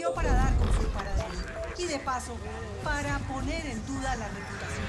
sirvió para dar con su paradero y de paso para poner en duda la reputación.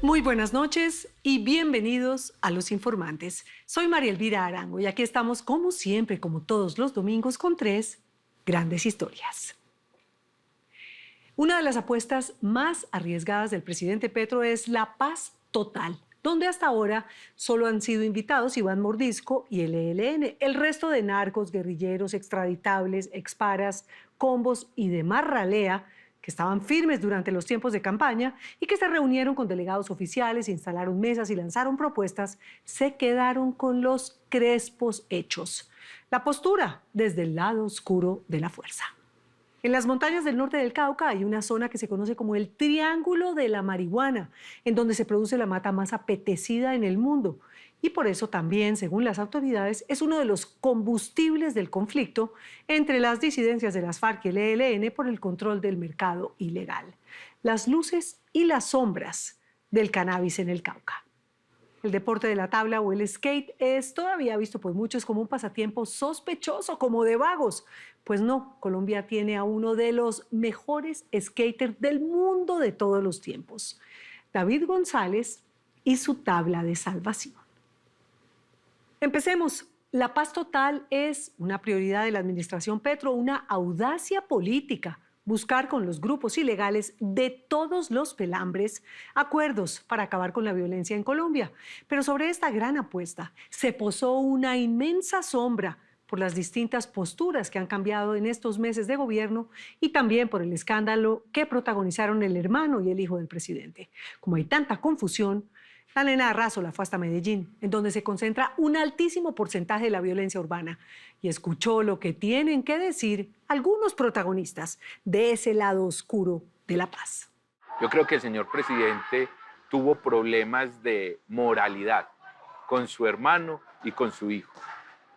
Muy buenas noches y bienvenidos a Los Informantes. Soy María Elvira Arango y aquí estamos como siempre, como todos los domingos, con tres grandes historias. Una de las apuestas más arriesgadas del presidente Petro es la paz total, donde hasta ahora solo han sido invitados Iván Mordisco y el ELN. El resto de narcos, guerrilleros, extraditables, exparas, combos y demás ralea que estaban firmes durante los tiempos de campaña y que se reunieron con delegados oficiales, instalaron mesas y lanzaron propuestas, se quedaron con los crespos hechos. La postura desde el lado oscuro de la fuerza. En las montañas del norte del Cauca hay una zona que se conoce como el Triángulo de la Marihuana, en donde se produce la mata más apetecida en el mundo. Y por eso también, según las autoridades, es uno de los combustibles del conflicto entre las disidencias de las FARC y el ELN por el control del mercado ilegal. Las luces y las sombras del cannabis en el Cauca. El deporte de la tabla o el skate es todavía visto por muchos como un pasatiempo sospechoso, como de vagos. Pues no, Colombia tiene a uno de los mejores skaters del mundo de todos los tiempos, David González y su tabla de salvación. Empecemos. La paz total es una prioridad de la administración Petro, una audacia política. Buscar con los grupos ilegales de todos los pelambres acuerdos para acabar con la violencia en Colombia. Pero sobre esta gran apuesta se posó una inmensa sombra por las distintas posturas que han cambiado en estos meses de gobierno y también por el escándalo que protagonizaron el hermano y el hijo del presidente. Como hay tanta confusión, la nena Arrázola fue hasta Medellín, en donde se concentra un altísimo porcentaje de la violencia urbana, y escuchó lo que tienen que decir algunos protagonistas de ese lado oscuro de la paz. Yo creo que el señor presidente tuvo problemas de moralidad con su hermano y con su hijo.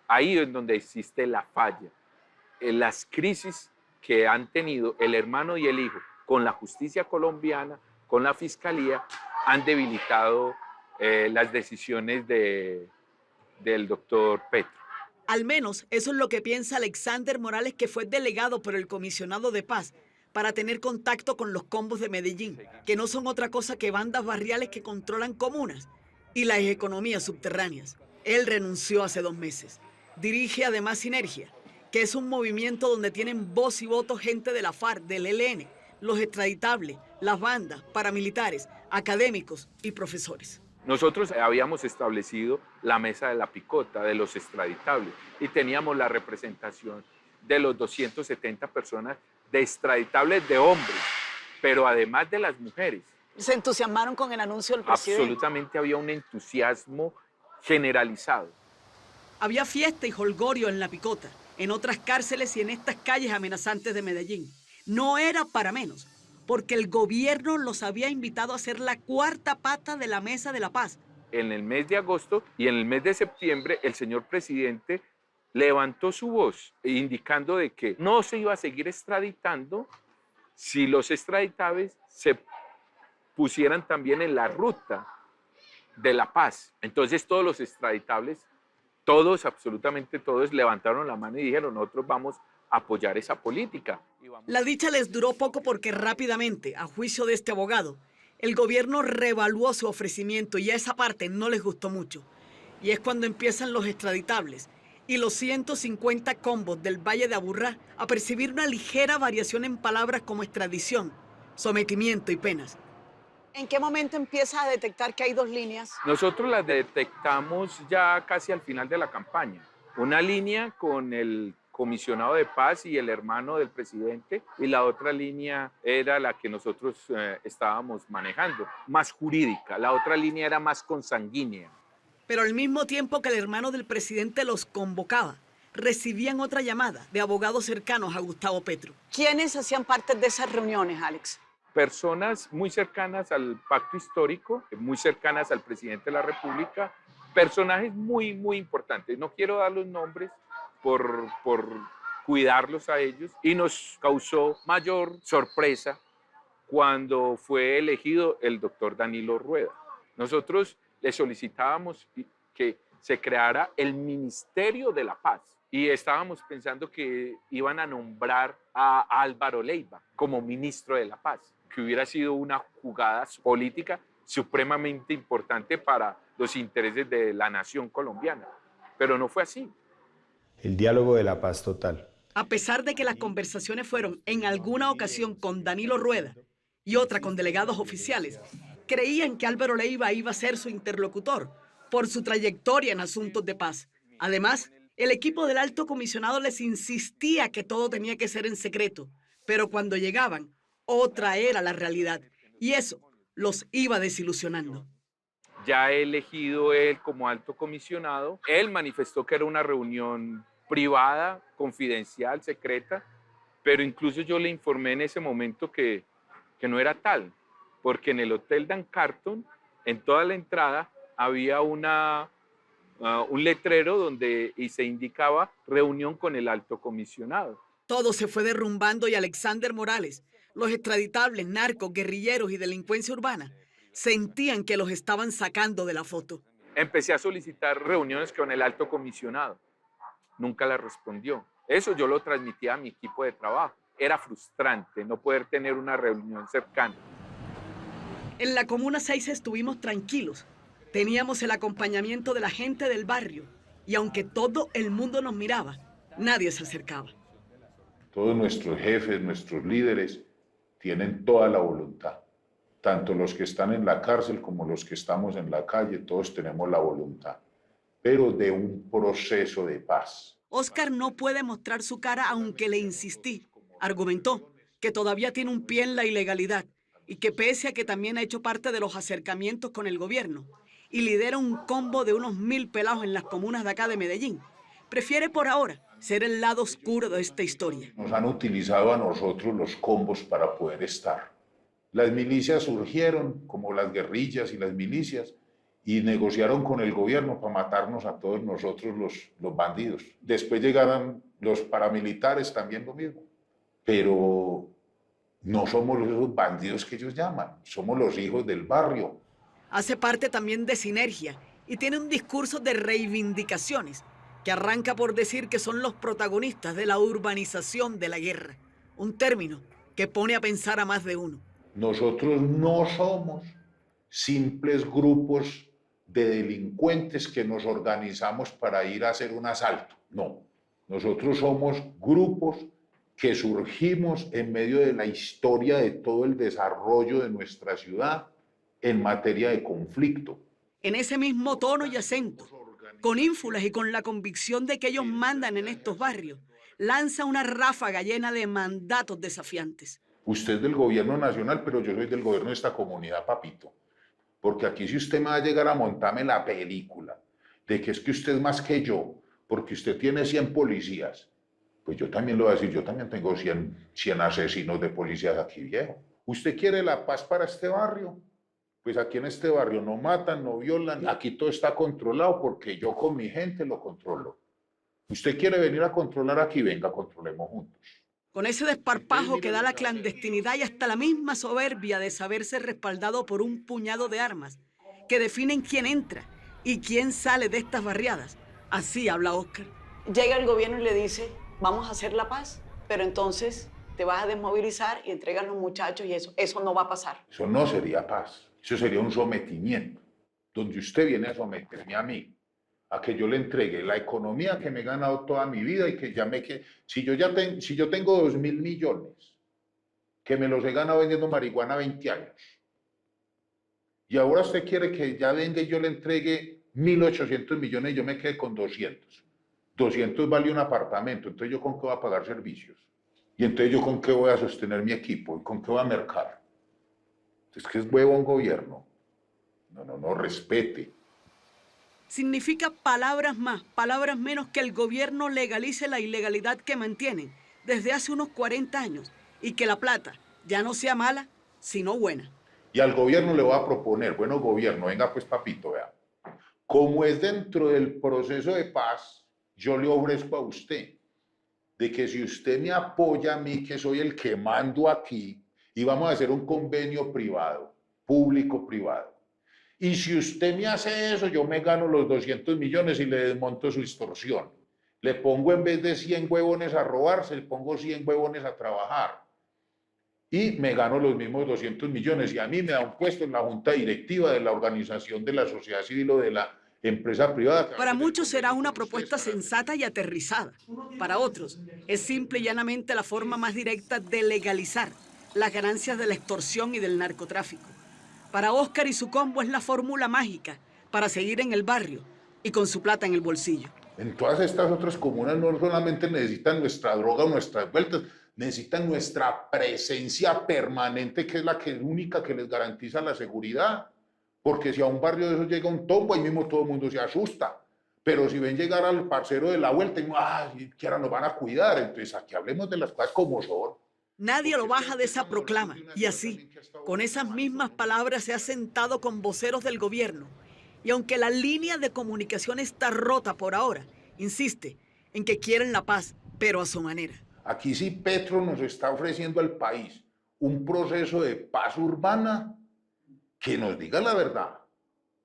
Ahí es donde existe la falla. En las crisis que han tenido el hermano y el hijo con la justicia colombiana, con la fiscalía, han debilitado las decisiones del doctor Petro. Al menos eso es lo que piensa Alexander Morales, que fue delegado por el comisionado de paz para tener contacto con los combos de Medellín, que no son otra cosa que bandas barriales que controlan comunas y las economías subterráneas. Él renunció hace 2 meses. Dirige además Sinergia, que es un movimiento donde tienen voz y voto gente de la FARC, del ELN, los extraditables, las bandas, paramilitares, académicos y profesores. Nosotros habíamos establecido la mesa de la picota, de los extraditables, y teníamos la representación de los 270 personas de extraditables de hombres, pero además de las mujeres. ¿Se entusiasmaron con el anuncio del presidente? Absolutamente había un entusiasmo generalizado. Había fiesta y jolgorio en la picota, en otras cárceles y en estas calles amenazantes de Medellín. No era para menos, porque el gobierno los había invitado a ser la cuarta pata de la Mesa de la Paz. En el mes de agosto y en el mes de septiembre, el señor presidente levantó su voz indicando de que no se iba a seguir extraditando si los extraditables se pusieran también en la ruta de la paz. Entonces todos los extraditables, todos, absolutamente todos, levantaron la mano y dijeron: nosotros vamos a apoyar esa política. La dicha les duró poco porque rápidamente, a juicio de este abogado, el gobierno reevaluó su ofrecimiento y a esa parte no les gustó mucho. Y es cuando empiezan los extraditables y los 150 combos del Valle de Aburrá a percibir una ligera variación en palabras como extradición, sometimiento y penas. ¿En qué momento empieza a detectar que hay 2 líneas? Nosotros las detectamos ya casi al final de la campaña. Una línea con comisionado de paz y el hermano del presidente, y la otra línea era la que nosotros estábamos manejando, más jurídica. La otra línea era más consanguínea. Pero al mismo tiempo que el hermano del presidente los convocaba, recibían otra llamada de abogados cercanos a Gustavo Petro. ¿Quiénes hacían parte de esas reuniones, Alex? Personas muy cercanas al pacto histórico, muy cercanas al presidente de la República, personajes muy, muy importantes. No quiero dar los nombres por cuidarlos a ellos, y nos causó mayor sorpresa cuando fue elegido el doctor Danilo Rueda. Nosotros le solicitábamos que se creara el Ministerio de la Paz, y estábamos pensando que iban a nombrar a Álvaro Leiva como ministro de la Paz, que hubiera sido una jugada política supremamente importante para los intereses de la nación colombiana. Pero no fue así. El diálogo de la paz total. A pesar de que las conversaciones fueron en alguna ocasión con Danilo Rueda y otra con delegados oficiales, creían que Álvaro Leiva iba a ser su interlocutor por su trayectoria en asuntos de paz. Además, el equipo del alto comisionado les insistía que todo tenía que ser en secreto, pero cuando llegaban, otra era la realidad, y eso los iba desilusionando. Ya elegido él como alto comisionado, él manifestó que era una reunión privada, confidencial, secreta, pero incluso yo le informé en ese momento que no era tal, porque en el Hotel Dan Carton, en toda la entrada, había un letrero donde se indicaba reunión con el alto comisionado. Todo se fue derrumbando y Alexander Morales, los extraditables, narcos, guerrilleros y delincuencia urbana, sentían que los estaban sacando de la foto. Empecé a solicitar reuniones con el alto comisionado. Nunca la respondió. Eso yo lo transmitía a mi equipo de trabajo. Era frustrante no poder tener una reunión cercana. En la Comuna 6 estuvimos tranquilos. Teníamos el acompañamiento de la gente del barrio y aunque todo el mundo nos miraba, nadie se acercaba. Todos nuestros jefes, nuestros líderes, tienen toda la voluntad. Tanto los que están en la cárcel como los que estamos en la calle, todos tenemos la voluntad, pero de un proceso de paz. Oscar no puede mostrar su cara aunque le insistí. Argumentó que todavía tiene un pie en la ilegalidad y que pese a que también ha hecho parte de los acercamientos con el gobierno y lidera un combo de unos 1000 pelados en las comunas de acá de Medellín, prefiere por ahora ser el lado oscuro de esta historia. Nos han utilizado a nosotros los combos para poder estar. Las milicias surgieron como las guerrillas y las milicias y negociaron con el gobierno para matarnos a todos nosotros los bandidos. Después llegaron los paramilitares, también lo mismo. Pero no somos esos bandidos que ellos llaman, somos los hijos del barrio. Hace parte también de Sinergia y tiene un discurso de reivindicaciones que arranca por decir que son los protagonistas de la urbanización de la guerra, un término que pone a pensar a más de uno. Nosotros no somos simples grupos de delincuentes que nos organizamos para ir a hacer un asalto. No, nosotros somos grupos que surgimos en medio de la historia de todo el desarrollo de nuestra ciudad en materia de conflicto. En ese mismo tono y acento, con ínfulas y con la convicción de que ellos mandan en estos barrios, lanza una ráfaga llena de mandatos desafiantes. Usted es del gobierno nacional, pero yo soy del gobierno de esta comunidad, papito. Porque aquí si usted me va a llegar a montarme la película de que es que usted es más que yo, porque usted tiene 100 policías, pues yo también lo voy a decir, yo también tengo 100 asesinos de policías aquí, viejo. ¿Usted quiere la paz para este barrio? Pues aquí en este barrio no matan, no violan, aquí todo está controlado porque yo con mi gente lo controlo. ¿Usted quiere venir a controlar aquí? Venga, controlemos juntos. Con ese desparpajo que da la clandestinidad y hasta la misma soberbia de saberse respaldado por un puñado de armas que definen quién entra y quién sale de estas barriadas. Así habla Oscar. Llega el gobierno y le dice, vamos a hacer la paz, pero entonces te vas a desmovilizar y entregan los muchachos y eso no va a pasar. Eso no sería paz, eso sería un sometimiento, donde usted viene a someterme a mí, a que yo le entregue la economía que me he ganado toda mi vida y que ya si yo tengo 2.000 millones, que me los he ganado vendiendo marihuana 20 años, y ahora usted quiere que ya venga y yo le entregue 1.800 millones y yo me quede con 200. 200 vale un apartamento, entonces yo con qué voy a pagar servicios. Y entonces yo con qué voy a sostener mi equipo y con qué voy a mercar. Es que es huevo un gobierno. No, respete. Significa palabras más, palabras menos que el gobierno legalice la ilegalidad que mantienen desde hace unos 40 años y que la plata ya no sea mala, sino buena. Y al gobierno le voy a proponer, bueno gobierno, venga pues papito, vea, como es dentro del proceso de paz, yo le ofrezco a usted de que si usted me apoya a mí, que soy el que mando aquí, y vamos a hacer un convenio privado, público-privado. Y si usted me hace eso, yo me gano los 200 millones y le desmonto su extorsión. Le pongo en vez de 100 huevones a robarse, le pongo 100 huevones a trabajar. Y me gano los mismos 200 millones. Y a mí me da un puesto en la junta directiva de la organización de la sociedad civil o de la empresa privada. Para muchos será una propuesta sensata y aterrizada. Para otros, es simple y llanamente la forma más directa de legalizar las ganancias de la extorsión y del narcotráfico. Para Óscar y su combo es la fórmula mágica para seguir en el barrio y con su plata en el bolsillo. En todas estas otras comunas no solamente necesitan nuestra droga o nuestras vueltas, necesitan nuestra presencia permanente, que es la única que les garantiza la seguridad. Porque si a un barrio de esos llega un tombo, ahí mismo todo el mundo se asusta. Pero si ven llegar al parcero de la vuelta, y siquiera nos van a cuidar. Entonces aquí hablemos de las cosas como son. Nadie lo baja de esa proclama. Y así, con esas mismas palabras se ha sentado con voceros del gobierno. Y aunque la línea de comunicación está rota por ahora, insiste en que quieren la paz, pero a su manera. Aquí sí Petro nos está ofreciendo al país un proceso de paz urbana, que nos diga la verdad,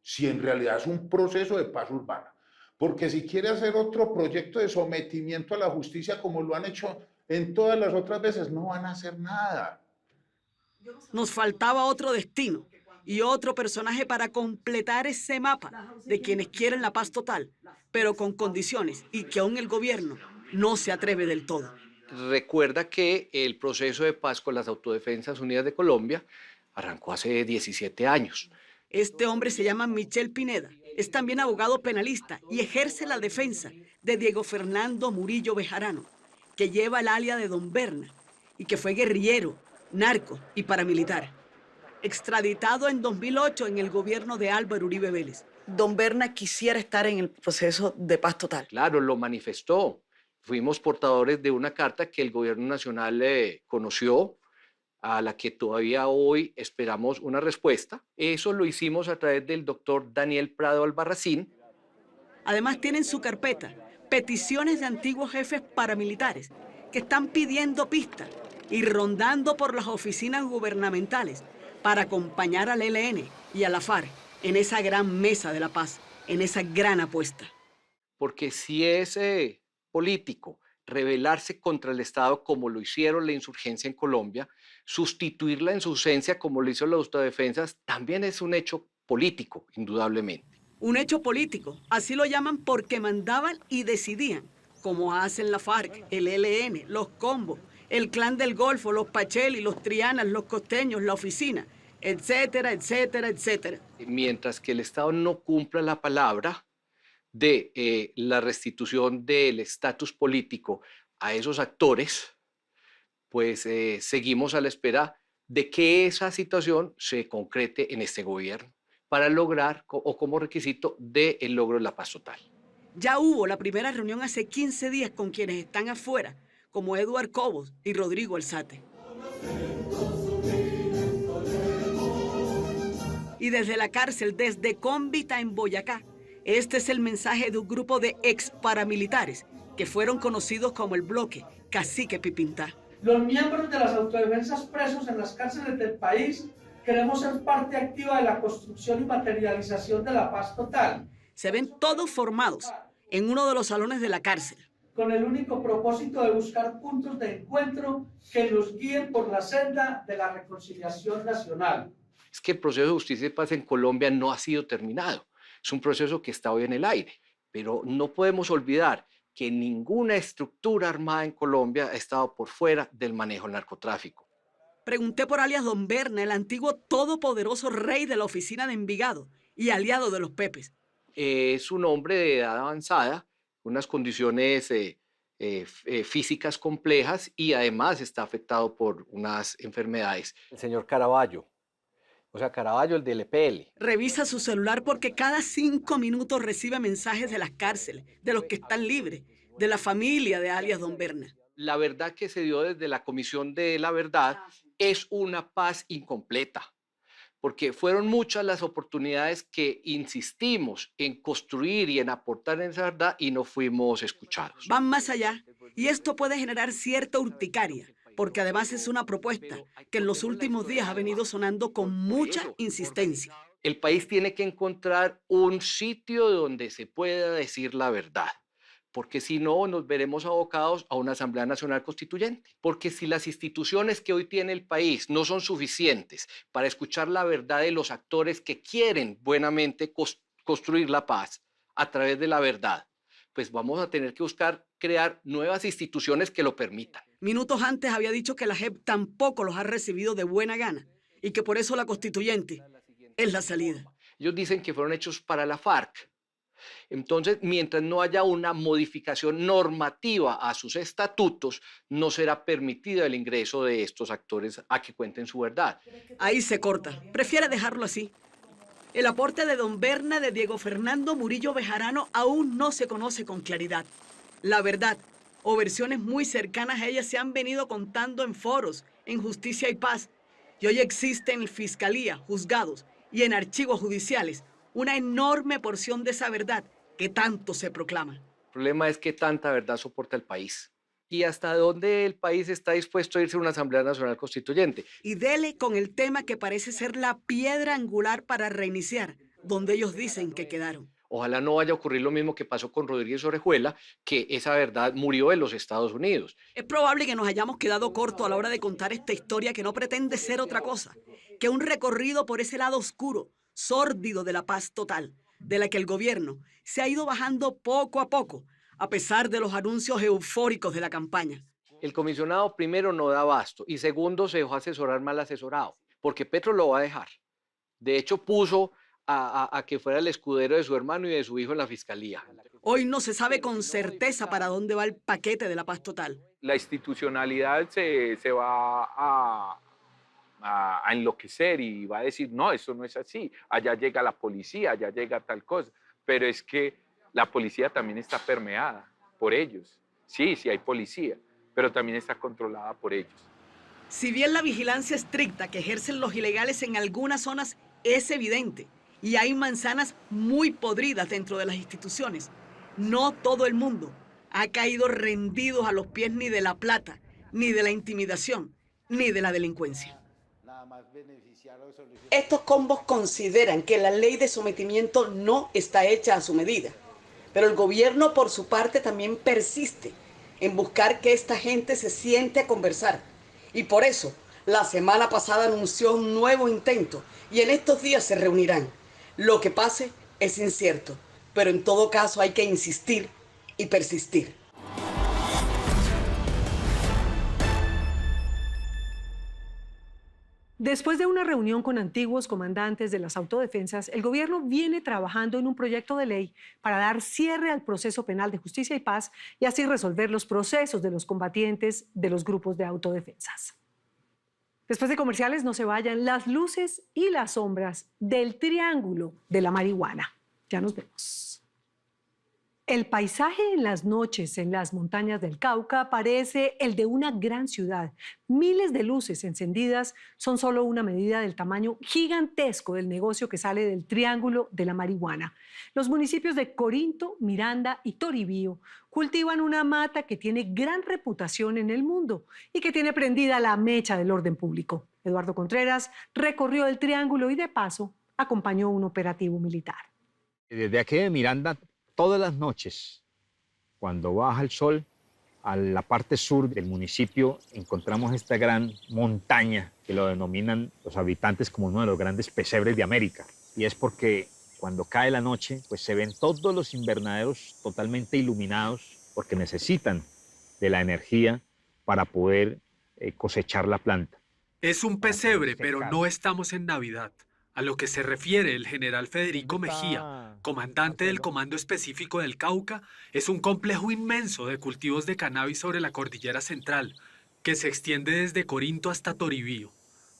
si en realidad es un proceso de paz urbana. Porque si quiere hacer otro proyecto de sometimiento a la justicia como lo han hecho en todas las otras veces, no van a hacer nada. Nos faltaba otro destino y otro personaje para completar ese mapa de quienes quieren la paz total, pero con condiciones y que aún el gobierno no se atreve del todo. Recuerda que el proceso de paz con las Autodefensas Unidas de Colombia arrancó hace 17 años. Este hombre se llama Michel Pineda, es también abogado penalista y ejerce la defensa de Diego Fernando Murillo Bejarano, que lleva el alias de Don Berna y que fue guerrillero, narco y paramilitar. Extraditado en 2008 en el gobierno de Álvaro Uribe Vélez. Don Berna quisiera estar en el proceso de paz total. Claro, lo manifestó. Fuimos portadores de una carta que el gobierno nacional conoció, a la que todavía hoy esperamos una respuesta. Eso lo hicimos a través del doctor Daniel Prado Albarracín. Además tiene en su carpeta peticiones de antiguos jefes paramilitares que están pidiendo pistas y rondando por las oficinas gubernamentales para acompañar al ELN y a la FARC en esa gran mesa de la paz, en esa gran apuesta. Porque si es político rebelarse contra el Estado como lo hicieron la insurgencia en Colombia, sustituir la insurgencia como lo hizo las autodefensas, también es un hecho político, indudablemente. Un hecho político, así lo llaman porque mandaban y decidían, como hacen la FARC, el ELN, los combos, el Clan del Golfo, los Pacheli, los Trianas, los Costeños, la oficina, etcétera, etcétera, etcétera. Mientras que el Estado no cumpla la palabra de la restitución del estatus político a esos actores, pues seguimos a la espera de que esa situación se concrete en este gobierno para lograr o como requisito del logro de la paz total. Ya hubo la primera reunión hace 15 días con quienes están afuera, como Eduard Cobos y Rodrigo Alzate. Y desde la cárcel, desde Cómbita en Boyacá, este es el mensaje de un grupo de ex paramilitares que fueron conocidos como el Bloque Cacique Pipintá. Los miembros de las autodefensas presos en las cárceles del país queremos ser parte activa de la construcción y materialización de la paz total. Se ven todos formados en uno de los salones de la cárcel. Con el único propósito de buscar puntos de encuentro que nos guíen por la senda de la reconciliación nacional. Es que el proceso de justicia y paz en Colombia no ha sido terminado. Es un proceso que está hoy en el aire, pero no podemos olvidar que ninguna estructura armada en Colombia ha estado por fuera del manejo del narcotráfico. Pregunté por alias Don Berna, el antiguo todopoderoso rey de la oficina de Envigado y aliado de los Pepes. Es un hombre de edad avanzada unas condiciones físicas complejas y además está afectado por unas enfermedades. El señor Caraballo, o sea, Caraballo, el del EPL. Revisa su celular porque cada 5 minutos recibe mensajes de las cárceles, de los que están libres, de la familia de alias Don Berna. La verdad que se dio desde la Comisión de la Verdad es una paz incompleta, porque fueron muchas las oportunidades que insistimos en construir y en aportar en esa verdad y no fuimos escuchados. Van más allá y esto puede generar cierta urticaria, porque además es una propuesta que en los últimos días ha venido sonando con mucha insistencia. El país tiene que encontrar un sitio donde se pueda decir la verdad, porque si no nos veremos abocados a una Asamblea Nacional Constituyente. Porque si las instituciones que hoy tiene el país no son suficientes para escuchar la verdad de los actores que quieren buenamente construir la paz a través de la verdad, pues vamos a tener que buscar crear nuevas instituciones que lo permitan. Minutos antes había dicho que la JEP tampoco los ha recibido de buena gana y que por eso la constituyente es la salida. Ellos dicen que fueron hechos para la FARC. Entonces, mientras no haya una modificación normativa a sus estatutos, no será permitido el ingreso de estos actores a que cuenten su verdad. Ahí se corta. Prefiere dejarlo así. El aporte de Don Berna de Diego Fernando Murillo Bejarano aún no se conoce con claridad. La verdad, o versiones muy cercanas a ella se han venido contando en foros, en Justicia y Paz, y hoy existe en Fiscalía, juzgados y en archivos judiciales una enorme porción de esa verdad que tanto se proclama. El problema es que tanta verdad soporta el país y hasta dónde el país está dispuesto a irse a una Asamblea Nacional Constituyente. Y dele con el tema que parece ser la piedra angular para reiniciar, donde ellos dicen que quedaron. Ojalá no vaya a ocurrir lo mismo que pasó con Rodríguez Orejuela, que esa verdad murió en los Estados Unidos. Es probable que nos hayamos quedado corto a la hora de contar esta historia que no pretende ser otra cosa que un recorrido por ese lado oscuro, sórdido de la paz total, de la que el gobierno se ha ido bajando poco a poco, a pesar de los anuncios eufóricos de la campaña. El comisionado primero no da abasto y segundo se dejó asesorar mal asesorado, porque Petro lo va a dejar. De hecho, puso a que fuera el escudero de su hermano y de su hijo en la fiscalía. Hoy no se sabe con certeza para dónde va el paquete de la paz total. La institucionalidad se va a enloquecer y va a decir, no, eso no es así, allá llega la policía, allá llega tal cosa, pero es que la policía también está permeada por ellos. Sí, sí hay policía, pero también está controlada por ellos. Si bien la vigilancia estricta que ejercen los ilegales en algunas zonas es evidente y hay manzanas muy podridas dentro de las instituciones, no todo el mundo ha caído rendidos a los pies ni de la plata, ni de la intimidación, ni de la delincuencia. Estos combos consideran que la ley de sometimiento no está hecha a su medida, pero el gobierno por su parte también persiste en buscar que esta gente se siente a conversar y por eso la semana pasada anunció un nuevo intento y en estos días se reunirán. Lo que pase es incierto, pero en todo caso hay que insistir y persistir. Después de una reunión con antiguos comandantes de las autodefensas, el gobierno viene trabajando en un proyecto de ley para dar cierre al proceso penal de justicia y paz y así resolver los procesos de los combatientes de los grupos de autodefensas. Después de comerciales, no se vayan, las luces y las sombras del triángulo de la marihuana. Ya nos vemos. El paisaje en las noches en las montañas del Cauca parece el de una gran ciudad. Miles de luces encendidas son solo una medida del tamaño gigantesco del negocio que sale del triángulo de la marihuana. Los municipios de Corinto, Miranda y Toribío cultivan una mata que tiene gran reputación en el mundo y que tiene prendida la mecha del orden público. Eduardo Contreras recorrió el triángulo y de paso acompañó un operativo militar. Desde aquí de Miranda, todas las noches, cuando baja el sol, a la parte sur del municipio encontramos esta gran montaña que lo denominan los habitantes como uno de los grandes pesebres de América. Y es porque cuando cae la noche, pues se ven todos los invernaderos totalmente iluminados porque necesitan de la energía para poder cosechar la planta. Es un pesebre, pero no estamos en Navidad. A lo que se refiere el general Federico Mejía, comandante del Comando Específico del Cauca, es un complejo inmenso de cultivos de cannabis sobre la cordillera central, que se extiende desde Corinto hasta Toribío.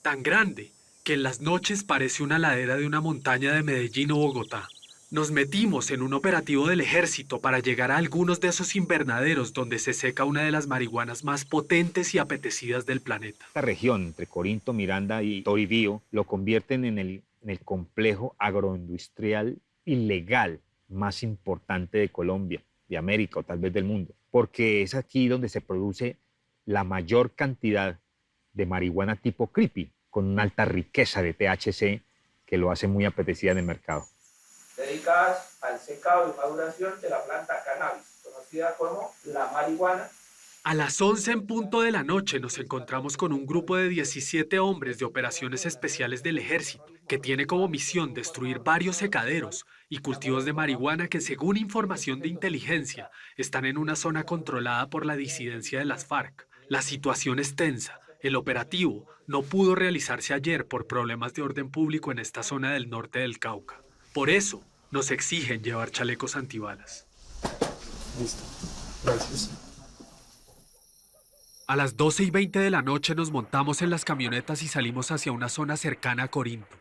Tan grande que en las noches parece una ladera de una montaña de Medellín o Bogotá. Nos metimos en un operativo del ejército para llegar a algunos de esos invernaderos donde se seca una de las marihuanas más potentes y apetecidas del planeta. Esta región entre Corinto, Miranda y Toribío lo convierten en el complejo agroindustrial ilegal más importante de Colombia, de América o tal vez del mundo, porque es aquí donde se produce la mayor cantidad de marihuana tipo creepy, con una alta riqueza de THC que lo hace muy apetecida en el mercado. Dedicadas al secado y maduración de la planta cannabis, conocida como la marihuana. A las 11 en punto de la noche nos encontramos con un grupo de 17 hombres de operaciones especiales del ejército, que tiene como misión destruir varios secaderos y cultivos de marihuana que, según información de inteligencia, están en una zona controlada por la disidencia de las FARC. La situación es tensa. El operativo no pudo realizarse ayer por problemas de orden público en esta zona del norte del Cauca. Por eso, nos exigen llevar chalecos antibalas. Listo. Gracias. A las 12:20 de la noche nos montamos en las camionetas y salimos hacia una zona cercana a Corinto.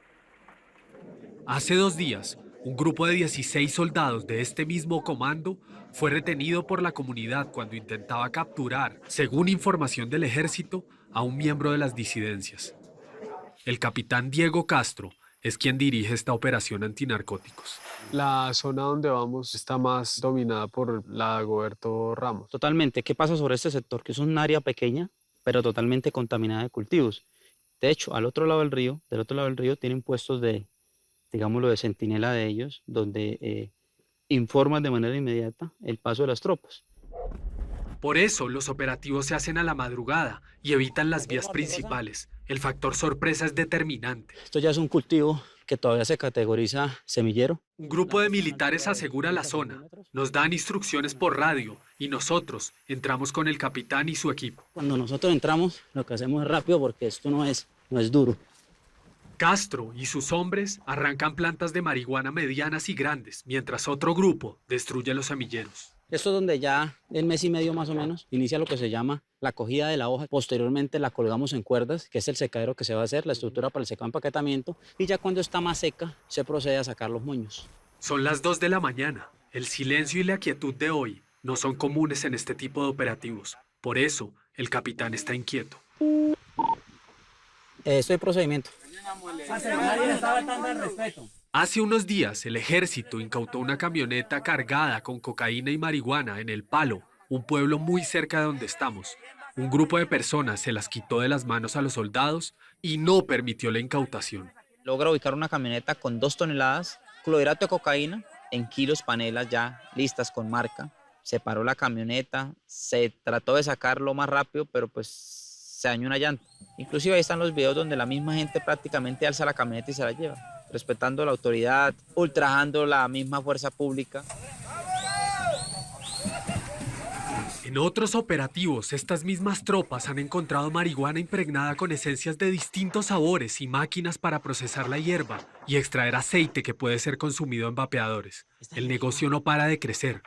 Hace 2 días, un grupo de 16 soldados de este mismo comando fue retenido por la comunidad cuando intentaba capturar, según información del ejército, a un miembro de las disidencias. El capitán Diego Castro es quien dirige esta operación antinarcóticos. La zona donde vamos está más dominada por la Dagoberto Ramos. Totalmente. ¿Qué pasa sobre este sector? Que es un área pequeña, pero totalmente contaminada de cultivos. De hecho, del otro lado del río, tienen puestos de, digámoslo, de centinela de ellos, donde informan de manera inmediata el paso de las tropas. Por eso, los operativos se hacen a la madrugada y evitan las vías principales. El factor sorpresa es determinante. Esto ya es un cultivo que todavía se categoriza semillero. Un grupo de militares asegura la zona, nos dan instrucciones por radio y nosotros entramos con el capitán y su equipo. Cuando nosotros entramos, lo que hacemos es rápido porque esto no es duro. Castro y sus hombres arrancan plantas de marihuana medianas y grandes, mientras otro grupo destruye los semilleros. Esto es donde ya el mes y medio más o menos inicia lo que se llama la cogida de la hoja. Posteriormente la colgamos en cuerdas, que es el secadero que se va a hacer, la estructura para el secado empaquetamiento. Y ya cuando está más seca, se procede a sacar los moños. Son las 2 de la mañana. El silencio y la quietud de hoy no son comunes en este tipo de operativos. Por eso, el capitán está inquieto. Estoy en procedimiento. Hace unos días, el ejército incautó una camioneta cargada con cocaína y marihuana en El Palo, un pueblo muy cerca de donde estamos. Un grupo de personas se las quitó de las manos a los soldados y no permitió la incautación. Logra ubicar una camioneta con 2 toneladas, clorhidrato de cocaína, en kilos panelas ya listas con marca. Se paró la camioneta, se trató de sacarlo más rápido, pero pues se dañó una llanta. Inclusive ahí están los videos donde la misma gente prácticamente alza la camioneta y se la lleva, respetando la autoridad, ultrajando la misma fuerza pública. En otros operativos, estas mismas tropas han encontrado marihuana impregnada con esencias de distintos sabores y máquinas para procesar la hierba y extraer aceite que puede ser consumido en vapeadores. El negocio no para de crecer.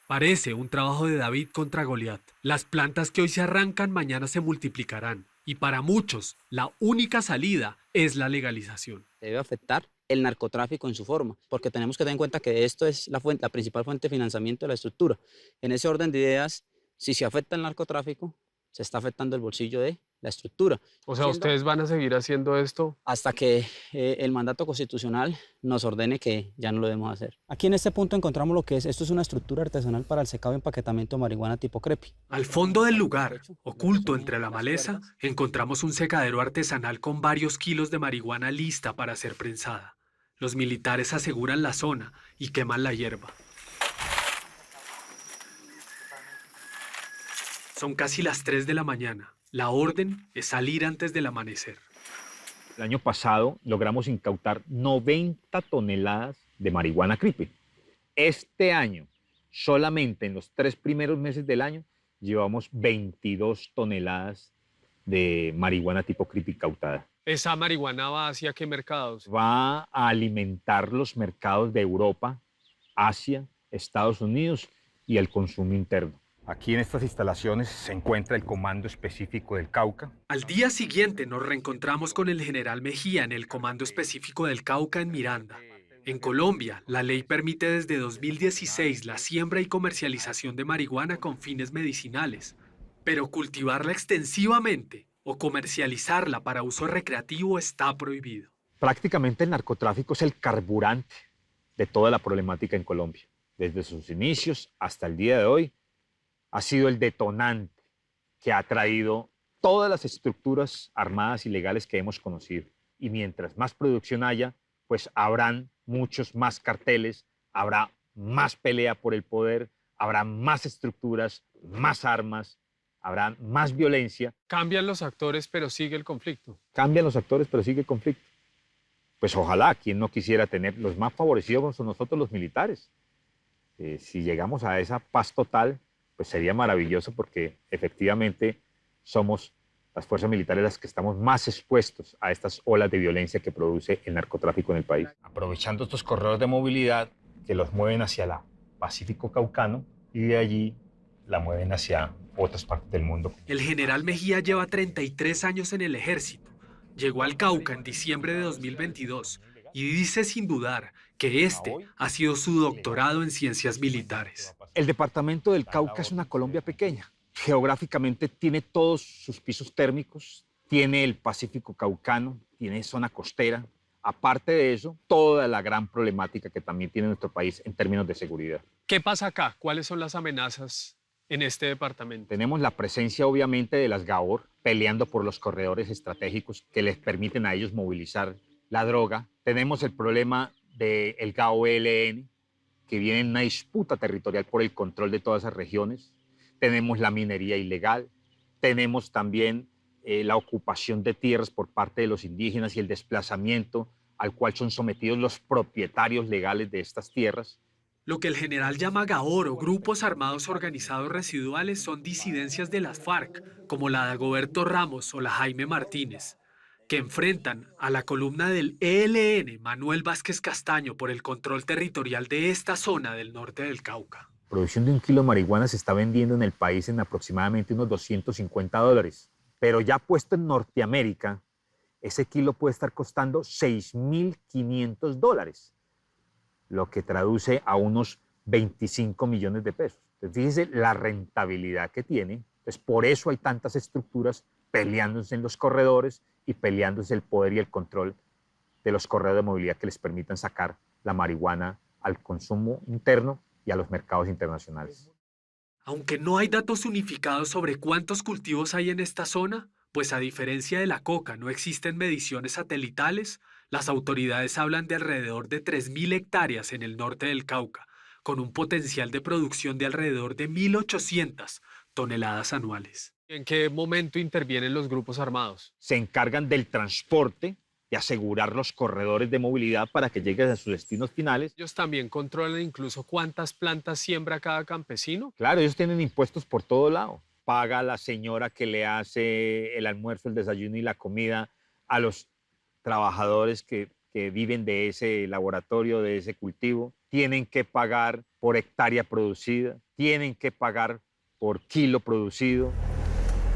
Parece un trabajo de David contra Goliat. Las plantas que hoy se arrancan mañana se multiplicarán. Y para muchos, la única salida es la legalización. Debe afectar el narcotráfico en su forma, porque tenemos que tener en cuenta que esto es la principal fuente de financiamiento de la estructura. En ese orden de ideas, si se afecta el narcotráfico, se está afectando el bolsillo de la estructura. O sea, ¿ustedes van a seguir haciendo esto? Hasta que el mandato constitucional nos ordene que ya no lo debemos hacer. Aquí en este punto encontramos lo que es, esto es una estructura artesanal para el secado y empaquetamiento de marihuana tipo creepy. Al fondo del lugar, oculto entre la maleza, encontramos un secadero artesanal con varios kilos de marihuana lista para ser prensada. Los militares aseguran la zona y queman la hierba. Son casi las 3 de la mañana. La orden es salir antes del amanecer. El año pasado logramos incautar 90 toneladas de marihuana creepy. Este año, solamente en los 3 primeros meses del año, llevamos 22 toneladas de marihuana tipo creepy incautada. ¿Esa marihuana va hacia qué mercados? Va a alimentar los mercados de Europa, Asia, Estados Unidos y el consumo interno. Aquí en estas instalaciones se encuentra el Comando Específico del Cauca. Al día siguiente nos reencontramos con el general Mejía en el Comando Específico del Cauca en Miranda. En Colombia, la ley permite desde 2016 la siembra y comercialización de marihuana con fines medicinales, pero cultivarla extensivamente o comercializarla para uso recreativo está prohibido. Prácticamente el narcotráfico es el carburante de toda la problemática en Colombia. Desde sus inicios hasta el día de hoy, ha sido el detonante que ha traído todas las estructuras armadas ilegales que hemos conocido. Y mientras más producción haya, pues habrán muchos más carteles, habrá más pelea por el poder, habrá más estructuras, más armas, habrá más violencia. Cambian los actores, pero sigue el conflicto. Cambian los actores, pero sigue el conflicto. Pues ojalá, quien no quisiera tener, los más favorecidos son nosotros los militares. Si llegamos a esa paz total, pues sería maravilloso porque efectivamente somos las fuerzas militares las que estamos más expuestos a estas olas de violencia que produce el narcotráfico en el país. Aprovechando estos corredores de movilidad que los mueven hacia el Pacífico Caucano y de allí la mueven hacia otras partes del mundo. El general Mejía lleva 33 años en el ejército. Llegó al Cauca en diciembre de 2022 y dice sin dudar que este ha sido su doctorado en ciencias militares. El departamento del Cauca es una Colombia pequeña. Geográficamente tiene todos sus pisos térmicos, tiene el Pacífico Caucano, tiene zona costera. Aparte de eso, toda la gran problemática que también tiene nuestro país en términos de seguridad. ¿Qué pasa acá? ¿Cuáles son las amenazas en este departamento? Tenemos la presencia, obviamente, de las GAOR peleando por los corredores estratégicos que les permiten a ellos movilizar la droga. Tenemos el problema del GAO-ELN, que viene en una disputa territorial por el control de todas esas regiones. Tenemos la minería ilegal, tenemos también la ocupación de tierras por parte de los indígenas y el desplazamiento al cual son sometidos los propietarios legales de estas tierras. Lo que el general llama GAOR o Grupos Armados Organizados Residuales son disidencias de las FARC, como la de Dagoberto Ramos o la Jaime Martínez, que enfrentan a la columna del ELN Manuel Vázquez Castaño por el control territorial de esta zona del norte del Cauca. La producción de 1 kilo de marihuana se está vendiendo en el país en aproximadamente unos $250, pero ya puesto en Norteamérica, ese kilo puede estar costando $6.500, lo que traduce a unos 25 millones de pesos. Entonces, fíjese la rentabilidad que tiene. Entonces, por eso hay tantas estructuras peleándose en los corredores y peleándose el poder y el control de los corredores de movilidad que les permitan sacar la marihuana al consumo interno y a los mercados internacionales. Aunque no hay datos unificados sobre cuántos cultivos hay en esta zona, pues a diferencia de la coca no existen mediciones satelitales, las autoridades hablan de alrededor de 3.000 hectáreas en el norte del Cauca, con un potencial de producción de alrededor de 1.800 toneladas anuales. ¿En qué momento intervienen los grupos armados? Se encargan del transporte, de asegurar los corredores de movilidad para que lleguen a sus destinos finales. ¿Ellos también controlan incluso cuántas plantas siembra cada campesino? Claro, ellos tienen impuestos por todo lado. Paga la señora que le hace el almuerzo, el desayuno y la comida a los trabajadores que viven de ese laboratorio, de ese cultivo. Tienen que pagar por hectárea producida, tienen que pagar por kilo producido.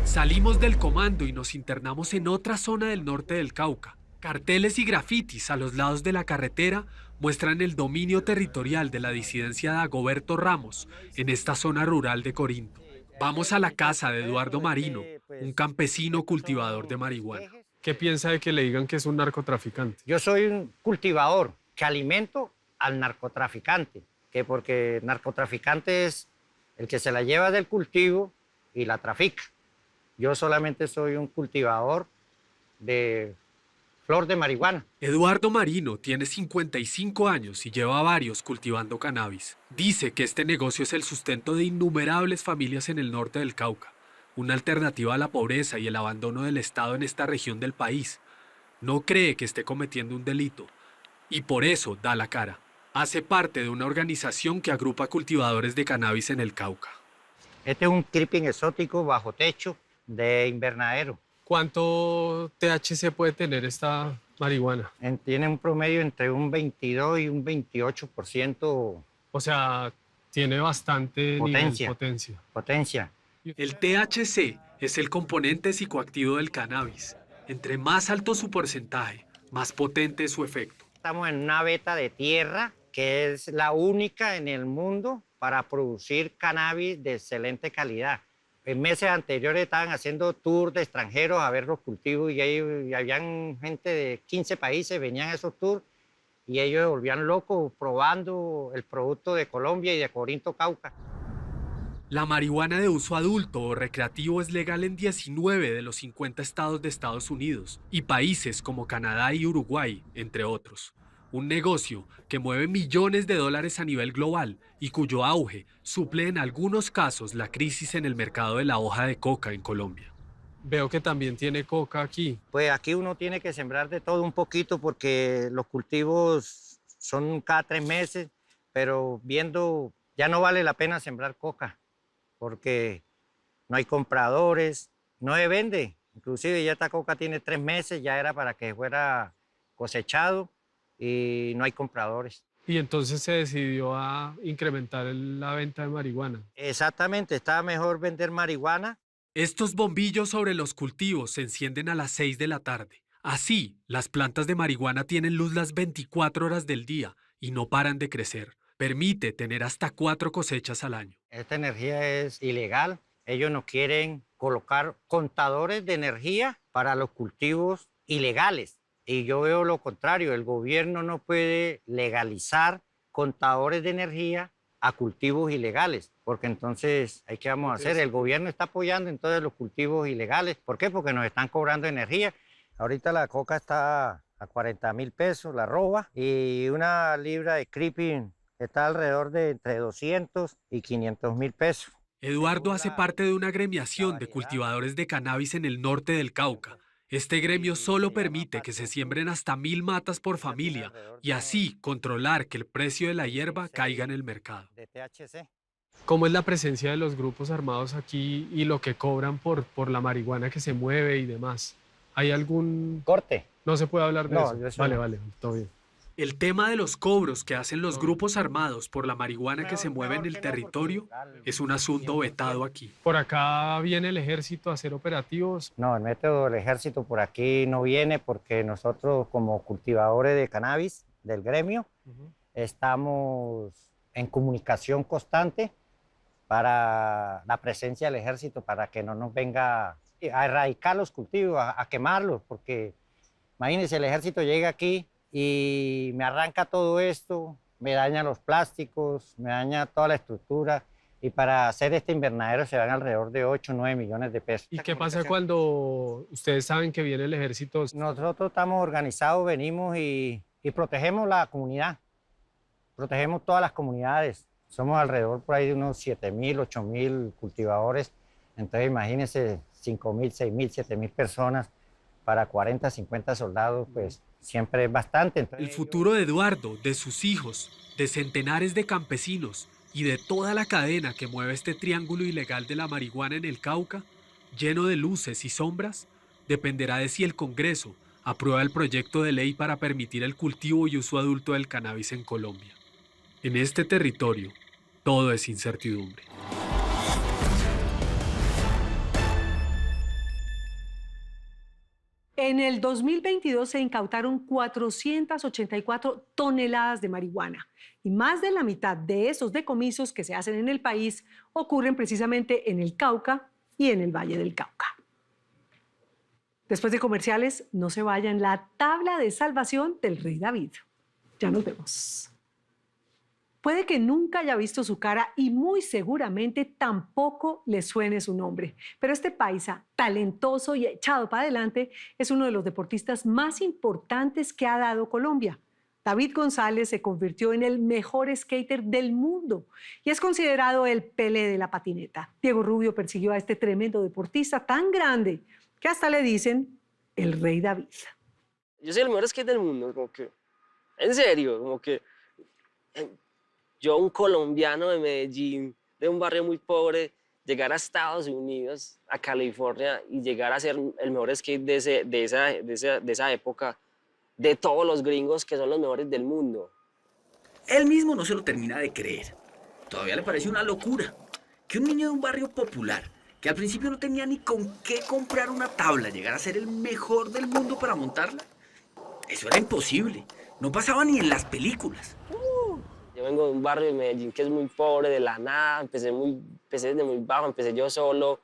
Salimos del comando y nos internamos en otra zona del norte del Cauca. Carteles y grafitis a los lados de la carretera muestran el dominio territorial de la disidencia de Dagoberto Ramos en esta zona rural de Corinto. Vamos a la casa de Eduardo Marino, un campesino cultivador de marihuana. ¿Qué piensa de que le digan que es un narcotraficante? Yo soy un cultivador que alimento al narcotraficante, que porque el narcotraficante es el que se la lleva del cultivo y la trafica. Yo solamente soy un cultivador de flor de marihuana. Eduardo Marino tiene 55 años y lleva varios cultivando cannabis. Dice que este negocio es el sustento de innumerables familias en el norte del Cauca, una alternativa a la pobreza y el abandono del Estado en esta región del país. No cree que esté cometiendo un delito y por eso da la cara. Hace parte de una organización que agrupa cultivadores de cannabis en el Cauca. Este es un creeping exótico bajo techo de invernadero. ¿Cuánto THC puede tener esta marihuana? Tiene un promedio entre un 22 y un 28%. O sea, tiene bastante potencia. Potencia. El THC es el componente psicoactivo del cannabis. Entre más alto su porcentaje, más potente es su efecto. Estamos en una veta de tierra que es la única en el mundo para producir cannabis de excelente calidad. En meses anteriores estaban haciendo tours de extranjeros a ver los cultivos y habían gente de 15 países, venían a esos tours y ellos se volvían locos probando el producto de Colombia y de Corinto, Cauca. La marihuana de uso adulto o recreativo es legal en 19 de los 50 estados de Estados Unidos y países como Canadá y Uruguay, entre otros. Un negocio que mueve millones de dólares a nivel global y cuyo auge suple en algunos casos la crisis en el mercado de la hoja de coca en Colombia. Veo que también tiene coca aquí. Pues aquí uno tiene que sembrar de todo un poquito porque los cultivos son cada 3 meses, pero viendo ya no vale la pena sembrar coca porque no hay compradores, no se vende. Inclusive ya esta coca tiene 3 meses, ya era para que fuera cosechado y no hay compradores. Y entonces se decidió a incrementar la venta de marihuana. Exactamente, estaba mejor vender marihuana. Estos bombillos sobre los cultivos se encienden a las 6 de la tarde. Así, las plantas de marihuana tienen luz las 24 horas del día y no paran de crecer. Permite tener hasta 4 cosechas al año. Esta energía es ilegal. Ellos no quieren colocar contadores de energía para los cultivos ilegales. Y yo veo lo contrario, el gobierno no puede legalizar contadores de energía a cultivos ilegales, porque entonces, ¿qué vamos a hacer? El gobierno está apoyando entonces los cultivos ilegales. ¿Por qué? Porque nos están cobrando energía. Ahorita la coca está a 40.000 pesos, la roba, y una libra de creeping está alrededor de entre 200 y 500.000 pesos. Eduardo hace parte de una agremiación de cultivadores de cannabis en el norte del Cauca. Este gremio solo permite que se siembren hasta 1.000 matas por familia y así controlar que el precio de la hierba caiga en el mercado. ¿Cómo es la presencia de los grupos armados aquí y lo que cobran por la marihuana que se mueve y demás? ¿Hay algún corte? No se puede hablar de eso. Yo sí Vale, todo bien. El tema de los cobros que hacen los grupos armados por la marihuana que se mueve en el territorio es un asunto vetado aquí. ¿Por acá viene el ejército a hacer operativos? No, el método del ejército por aquí no viene porque nosotros como cultivadores de cannabis del gremio estamos en comunicación constante para la presencia del ejército, para que no nos venga a erradicar los cultivos, a quemarlos, porque imagínense, el ejército llega aquí y me arranca todo esto, me daña los plásticos, me daña toda la estructura y para hacer este invernadero se van alrededor de 8 o 9 millones de pesos. ¿Y qué pasa cuando ustedes saben que viene el ejército? Nosotros estamos organizados, venimos y protegemos la comunidad, protegemos todas las comunidades. Somos alrededor por ahí de unos 7.000, 8.000 cultivadores, entonces imagínense 5.000, 6.000, 7.000 personas para 40, 50 soldados, pues siempre es bastante. Entonces, el futuro de Eduardo, de sus hijos, de centenares de campesinos y de toda la cadena que mueve este triángulo ilegal de la marihuana en el Cauca, lleno de luces y sombras, dependerá de si el Congreso aprueba el proyecto de ley para permitir el cultivo y uso adulto del cannabis en Colombia. En este territorio, todo es incertidumbre. En el 2022 se incautaron 484 toneladas de marihuana y más de la mitad de esos decomisos que se hacen en el país ocurren precisamente en el Cauca y en el Valle del Cauca. Después de comerciales, no se vayan, la tabla de salvación del rey David. Ya nos vemos. Puede que nunca haya visto su cara y muy seguramente tampoco le suene su nombre. Pero este paisa, talentoso y echado para adelante, es uno de los deportistas más importantes que ha dado Colombia. David González se convirtió en el mejor skater del mundo y es considerado el Pelé de la patineta. Diego Rubio persiguió a este tremendo deportista tan grande que hasta le dicen el rey David. Yo soy el mejor skater del mundo, como que, en serio, como que... Yo, un colombiano de Medellín, de un barrio muy pobre, llegar a Estados Unidos, a California, y llegar a ser el mejor skate de esa época, de todos los gringos que son los mejores del mundo. Él mismo no se lo termina de creer. Todavía le parece una locura que un niño de un barrio popular, que al principio no tenía ni con qué comprar una tabla, llegara a ser el mejor del mundo para montarla. Eso era imposible. No pasaba ni en las películas. Yo vengo de un barrio de Medellín que es muy pobre, de la nada, empecé desde muy bajo, empecé yo solo.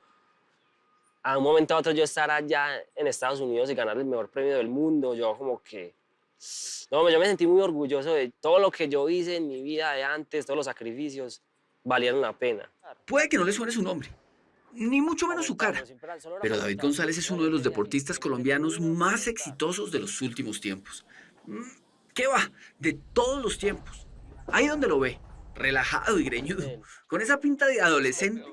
A un momento a otro yo estar allá en Estados Unidos y ganar el mejor premio del mundo, yo como que... No, yo me sentí muy orgulloso de todo lo que yo hice en mi vida de antes, todos los sacrificios, valieron la pena. Puede que no le suene su nombre, ni mucho menos su cara, pero David González es uno de los deportistas colombianos más exitosos de los últimos tiempos. ¿Qué va? De todos los tiempos. Ahí donde lo ve, relajado y greñudo, con esa pinta de adolescente,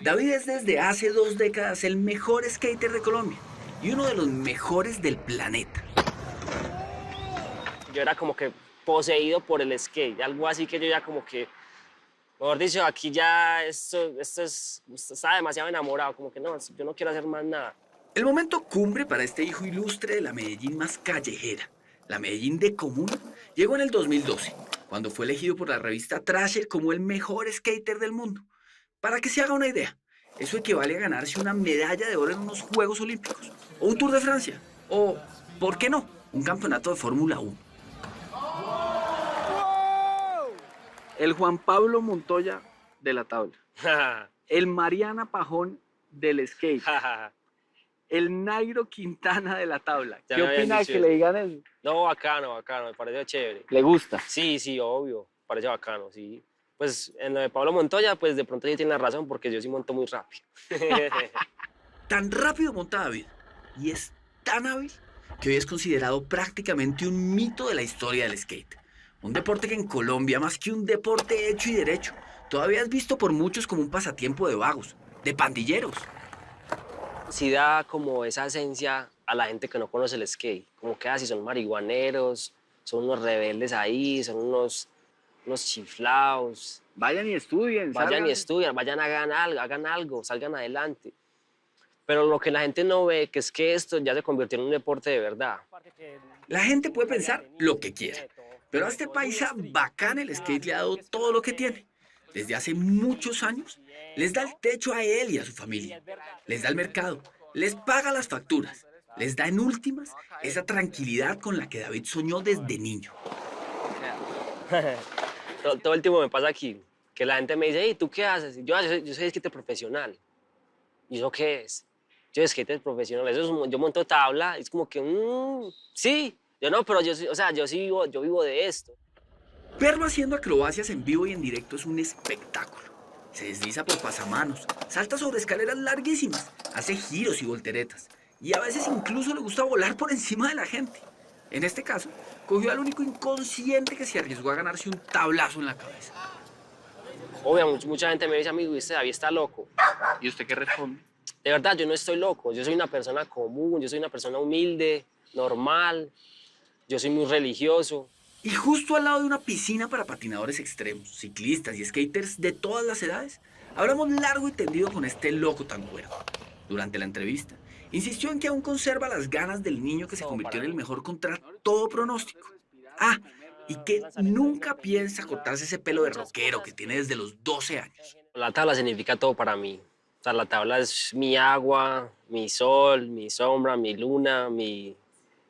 David es desde hace 2 décadas el mejor skater de Colombia y uno de los mejores del planeta. Yo era como que poseído por el skate, algo así que yo ya como que, mejor dicho, aquí ya estaba demasiado enamorado, como que no, yo no quiero hacer más nada. El momento cumbre para este hijo ilustre de la Medellín más callejera, la Medellín de comuna, llegó en el 2012, cuando fue elegido por la revista Thrasher como el mejor skater del mundo. Para que se haga una idea, eso equivale a ganarse una medalla de oro en unos Juegos Olímpicos, o un Tour de Francia, o, ¿por qué no?, un campeonato de Fórmula 1. El Juan Pablo Montoya de la tabla. El Mariana Pajón del skate. El Nairo Quintana de la tabla. ¿Qué opina que le digan eso? No, bacano, me pareció chévere. ¿Le gusta? Sí, obvio, parece bacano, sí. Pues en lo de Pablo Montoya, pues de pronto ella tiene razón, porque yo sí monto muy rápido. Tan rápido monta David, y es tan hábil, que hoy es considerado prácticamente un mito de la historia del skate. Un deporte que en Colombia, más que un deporte hecho y derecho, todavía es visto por muchos como un pasatiempo de vagos, de pandilleros. Sí da como esa esencia a la gente que no conoce el skate. Como que así son marihuaneros, son unos rebeldes ahí, son unos chiflados. Vayan y estudien. Vayan, hagan algo, salgan adelante. Pero lo que la gente no ve, que es que esto ya se convirtió en un deporte de verdad. La gente puede pensar lo que quiera, pero a este paisa bacán el skate le ha dado todo lo que tiene. Desde hace muchos años, les da el techo a él y a su familia. Les da el mercado, les paga las facturas, les da en últimas esa tranquilidad con la que David soñó desde niño. Todo el tiempo me pasa aquí, que la gente me dice, hey, ¿tú qué haces? Yo soy skater profesional. ¿Y eso qué es? Yo soy skater profesional, yo monto tabla, es como que, sí. Yo no, pero yo vivo de esto. Verlo haciendo acrobacias en vivo y en directo es un espectáculo. Se desliza por pasamanos, salta sobre escaleras larguísimas, hace giros y volteretas, y a veces incluso le gusta volar por encima de la gente. En este caso, cogió al único inconsciente que se arriesgó a ganarse un tablazo en la cabeza. Obvio, mucha gente me dice, amigo, usted David está loco. ¿Y usted qué responde? De verdad, yo no estoy loco, yo soy una persona común, yo soy una persona humilde, normal, yo soy muy religioso. Y justo al lado de una piscina para patinadores extremos, ciclistas y skaters de todas las edades, hablamos largo y tendido con este loco tan cuerdo. Durante la entrevista, insistió en que aún conserva las ganas del niño que se convirtió en el mejor contra todo pronóstico. Ah, y que nunca piensa cortarse ese pelo de rockero que tiene desde los 12 años. La tabla significa todo para mí. O sea, la tabla es mi agua, mi sol, mi sombra, mi luna, mi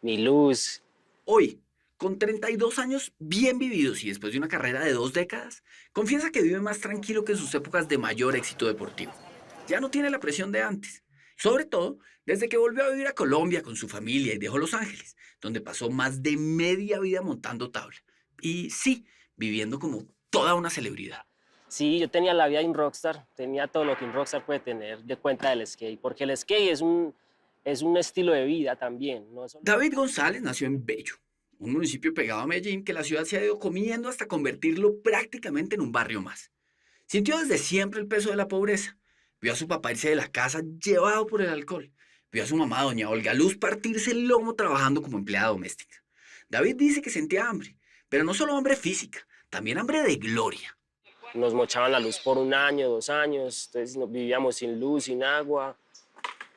luz. Hoy, con 32 años bien vividos y después de una carrera de 2 décadas, confiesa que vive más tranquilo que en sus épocas de mayor éxito deportivo. Ya no tiene la presión de antes, sobre todo desde que volvió a vivir a Colombia con su familia y dejó Los Ángeles, donde pasó más de media vida montando tabla. Y sí, viviendo como toda una celebridad. Sí, yo tenía la vida de un rockstar, tenía todo lo que un rockstar puede tener de cuenta del skate, porque el skate es un estilo de vida también. ¿No? David González nació en Bello, un municipio pegado a Medellín que la ciudad se ha ido comiendo hasta convertirlo prácticamente en un barrio más. Sintió desde siempre el peso de la pobreza. Vio a su papá irse de la casa llevado por el alcohol. Vio a su mamá, doña Olga Luz, partirse el lomo trabajando como empleada doméstica. David dice que sentía hambre, pero no solo hambre física, también hambre de gloria. nos mochaban la luz por 1 año, 2 años, entonces vivíamos sin luz, sin agua,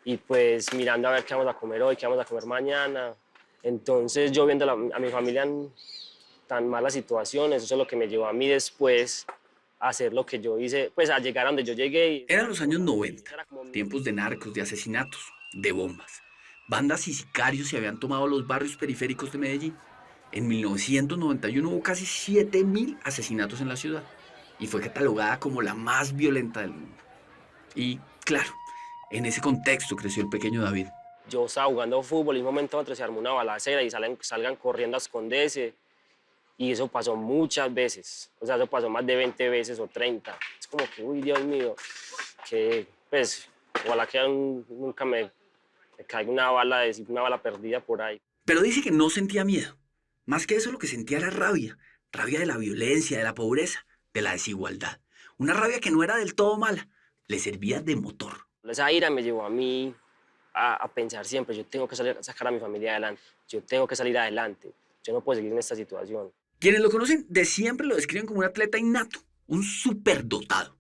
y pues mirando a ver qué vamos a comer hoy, qué vamos a comer mañana. Entonces yo viendo a mi familia en tan malas situaciones, eso es lo que me llevó a mí después a hacer lo que yo hice, pues a llegar a donde yo llegué. Eran los años 90, tiempos de narcos, de asesinatos, de bombas. Bandas y sicarios se habían tomado los barrios periféricos de Medellín. En 1991 hubo casi 7.000 asesinatos en la ciudad y fue catalogada como la más violenta del mundo. Y claro, en ese contexto creció el pequeño David. Yo estaba jugando fútbol y en un momento otro se armó una balacera y salgan corriendo a esconderse. Y eso pasó muchas veces, o sea, eso pasó más de 20 veces o 30. Es como que, uy, Dios mío, que pues, ojalá que nunca me caiga una bala perdida por ahí. Pero dice que no sentía miedo. Más que eso, lo que sentía era rabia. Rabia de la violencia, de la pobreza, de la desigualdad. Una rabia que no era del todo mala, le servía de motor. Esa ira me llevó a mí a pensar siempre, yo tengo que sacar a mi familia adelante, yo tengo que salir adelante, yo no puedo seguir en esta situación. Quienes lo conocen de siempre lo describen como un atleta innato, un superdotado.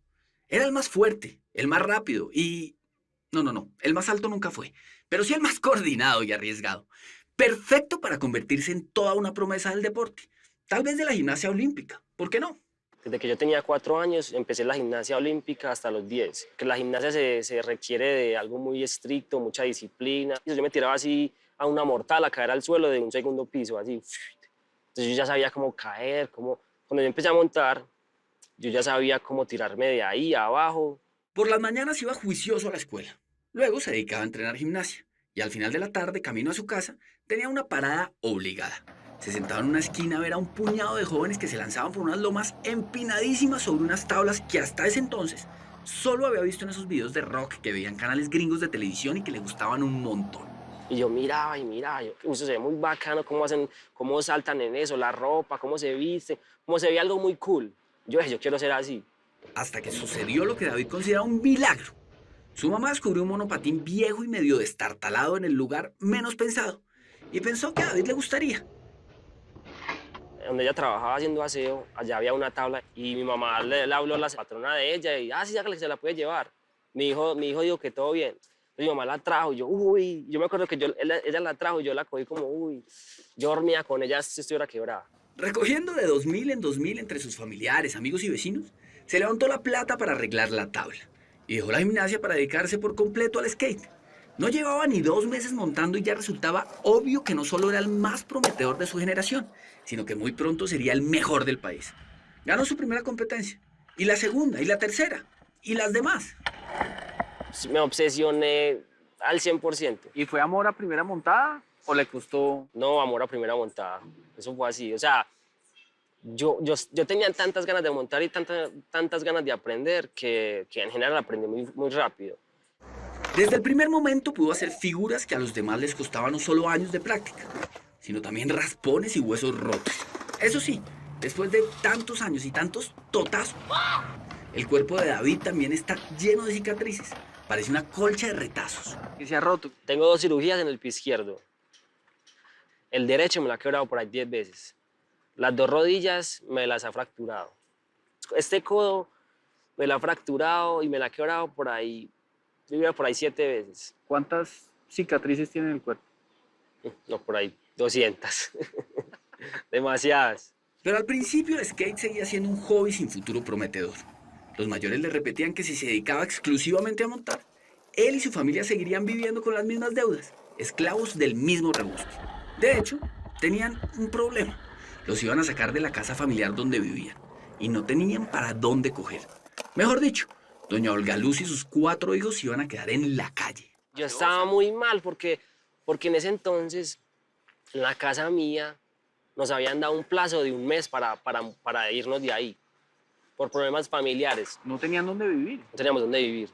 Era el más fuerte, el más rápido y... No, el más alto nunca fue, pero sí el más coordinado y arriesgado. Perfecto para convertirse en toda una promesa del deporte, tal vez de la gimnasia olímpica, ¿por qué no? Desde que yo tenía 4 años empecé la gimnasia olímpica hasta los 10. Que la gimnasia se requiere de algo muy estricto, mucha disciplina. Yo me tiraba así a una mortal, a caer al suelo de un 2.º piso, así. Entonces yo ya sabía cómo caer, cuando yo empecé a montar, yo ya sabía cómo tirarme de ahí abajo. Por las mañanas iba juicioso a la escuela. Luego se dedicaba a entrenar gimnasia. Y al final de la tarde, camino a su casa, tenía una parada obligada. Se sentaba en una esquina a ver a un puñado de jóvenes que se lanzaban por unas lomas empinadísimas sobre unas tablas que hasta ese entonces solo había visto en esos videos de rock que veían canales gringos de televisión y que le gustaban un montón. Y yo miraba, eso se ve muy bacano, cómo saltan en eso, la ropa, cómo se viste, cómo se ve algo muy cool. Yo quiero ser así. Hasta que sucedió lo que David considera un milagro. Su mamá descubrió un monopatín viejo y medio destartalado en el lugar menos pensado y pensó que a David le gustaría. Donde ella trabajaba haciendo aseo, allá había una tabla y mi mamá le habló a la patrona de ella y, sí, ya que se la puede llevar. Mi hijo dijo que todo bien. Entonces mi mamá la trajo y yo, yo me acuerdo que ella la trajo y yo la cogí como, yo dormía con ella si estuviera quebrada. Recogiendo de 2000 en 2000 entre sus familiares, amigos y vecinos, se levantó la plata para arreglar la tabla y dejó la gimnasia para dedicarse por completo al skate. No llevaba ni 2 meses montando y ya resultaba obvio que no solo era el más prometedor de su generación, sino que muy pronto sería el mejor del país. Ganó su primera competencia, y la segunda, y la tercera, y las demás. Me obsesioné al 100%. ¿Y fue amor a primera montada o le costó? No, amor a primera montada. Eso fue así. O sea, yo tenía tantas ganas de montar y tantas ganas de aprender que en general aprendí muy rápido. Desde el primer momento pudo hacer figuras que a los demás les costaban no solo años de práctica, sino también raspones y huesos rotos. Eso sí, después de tantos años y tantos totazos, el cuerpo de David también está lleno de cicatrices. Parece una colcha de retazos. ¿Y se ha roto? Tengo 2 cirugías en el pie izquierdo. El derecho me lo ha quebrado por ahí 10 veces. Las 2 rodillas me las ha fracturado. Este codo me lo ha fracturado y me lo ha quebrado por ahí 7 veces. ¿Cuántas cicatrices tiene en el cuerpo? No, por ahí 200. Demasiadas. Pero al principio el skate seguía siendo un hobby sin futuro prometedor. Los mayores le repetían que si se dedicaba exclusivamente a montar, él y su familia seguirían viviendo con las mismas deudas, esclavos del mismo rebusque. De hecho, tenían un problema. Los iban a sacar de la casa familiar donde vivían y no tenían para dónde coger. Mejor dicho, doña Olga Luz y sus 4 hijos se iban a quedar en la calle. Yo estaba muy mal porque en ese entonces, en la casa mía, nos habían dado un plazo de 1 mes para irnos de ahí, por problemas familiares. ¿No tenían dónde vivir? No teníamos dónde vivir.